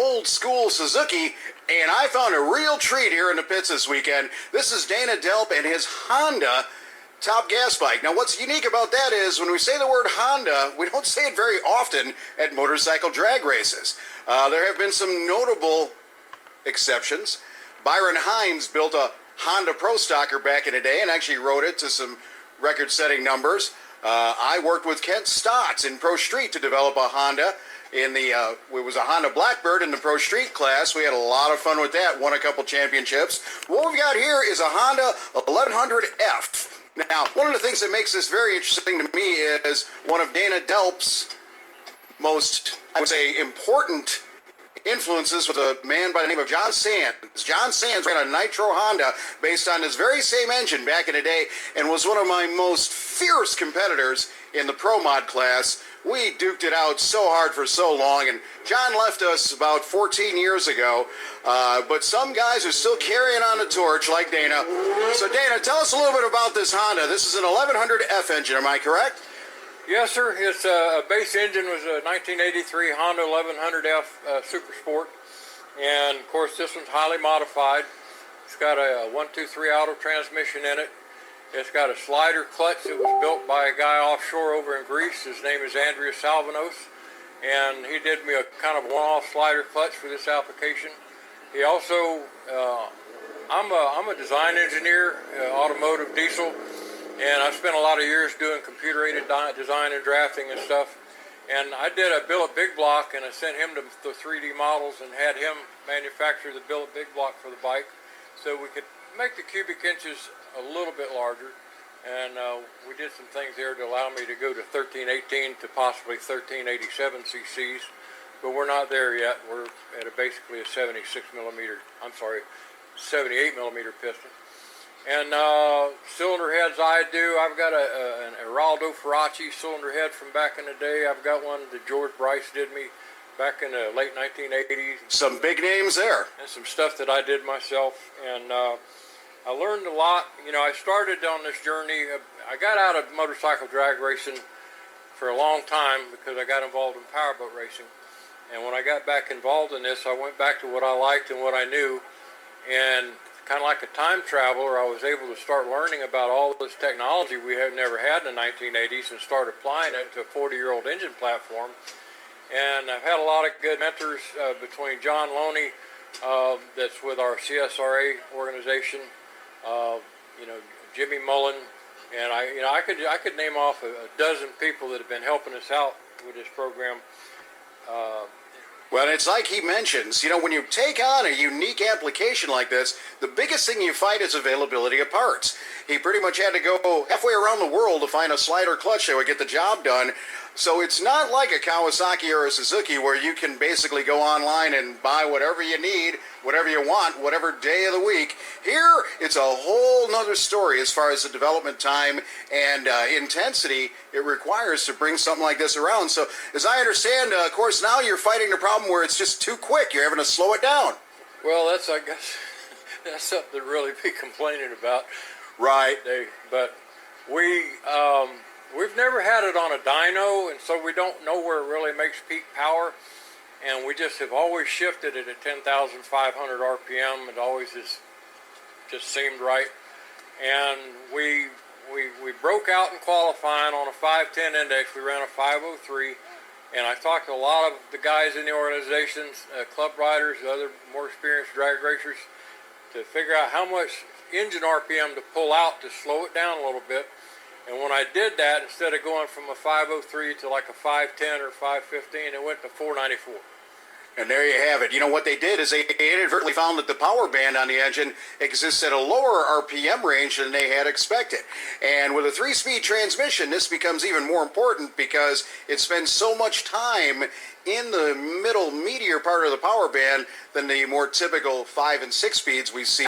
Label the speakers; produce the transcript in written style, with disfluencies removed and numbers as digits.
Speaker 1: old school Suzuki, and I found a real treat here in the pits this weekend. This is Dana Delk and his Honda Top Gas bike. Now what's unique about that is when we say the word Honda, we don't say it very often at motorcycle drag races. There have been some notable exceptions. Byron Hines built a Honda Pro Stocker back in the day and actually rode it to some record-setting numbers. I worked with Kent Stotts in Pro Street to develop a Honda. It was a Honda Blackbird in the Pro Street class. We had a lot of fun with that, won a couple championships. What we've got here is a Honda 1100F. Now, one of the things that makes this very interesting to me is one of Dana Delk's most, I would say, important influences was a man by the name of John Sands. John Sands ran a Nitro Honda based on this very same engine back in the day and was one of my most fierce competitors in the Pro Mod class. We duked it out so hard for so long, and John left us about 14 years ago, but some guys are still carrying on the torch like Dana. So Dana, tell us a little bit about this Honda. This is an 1100F engine, am I correct?
Speaker 2: Yes, sir. Its base engine was a 1983 Honda 1100F Super Sport, and of course this one's highly modified. It's got a 1-2-3 auto transmission in it. It's got a slider clutch that was built by a guy offshore over in Greece. His name is SDR Salvanos, and he did me a kind of one-off slider clutch for this application. He also, I'm a design engineer, automotive diesel, and I spent a lot of years doing computer-aided design and drafting and stuff. And I did a billet big block, and I sent him to the 3D models and had him manufacture the billet big block for the bike, so we could make the cubic inches a little bit larger. And we did some things there to allow me to go to 1318 to possibly 1387 cc's, but we're not there yet. We're at basically a 78 millimeter piston. And cylinder heads I do. I've got an Eraldo Faraci cylinder head from back in the day. I've got one that George Bryce did me back in the late 1980s.
Speaker 1: Some big names there.
Speaker 2: And some stuff that I did myself. And I learned a lot. You know, I started on this journey. I got out of motorcycle drag racing for a long time because I got involved in powerboat racing. And when I got back involved in this, I went back to what I liked and what I knew. And kind of like a time traveler, I was able to start learning about all this technology we had never had in the 1980s and start applying it to a 40-year-old engine platform. And I've had a lot of good mentors between John Loney, that's with our CSRA organization, you know, Jimmy Mullen, and I could name off a dozen people that have been helping us out with this program.
Speaker 1: Well, it's like he mentions, you know, when you take on a unique application like this, the biggest thing you fight is availability of parts. He pretty much had to go halfway around the world to find a slider clutch that would get the job done. So it's not like a Kawasaki or a Suzuki where you can basically go online and buy whatever you need, whatever you want, whatever day of the week. Here, it's a whole nother story as far as the development time and intensity it requires to bring something like this around. So as I understand, of course, now you're fighting the problem where it's just too quick. You're having to slow it down.
Speaker 2: Well, that's, I guess, that's something to really be complaining about.
Speaker 1: Right.
Speaker 2: But we've never had it on a dyno, and so we don't know where it really makes peak power. And we just have always shifted it at 10,500 RPM. It always has just seemed right. And we broke out in qualifying on a 510 index. We ran a 503. And I talked to a lot of the guys in the organizations, club riders, other more experienced drag racers, to figure out how much engine RPM to pull out to slow it down a little bit. And when I did that, instead of going from a 503 to like a 510 or 515, it went to 494.
Speaker 1: And there you have it. You know, what they did is they inadvertently found that the power band on the engine exists at a lower RPM range than they had expected. And with a 3-speed transmission, this becomes even more important because it spends so much time in the middle meteor part of the power band than the more typical 5 and 6 speeds we see.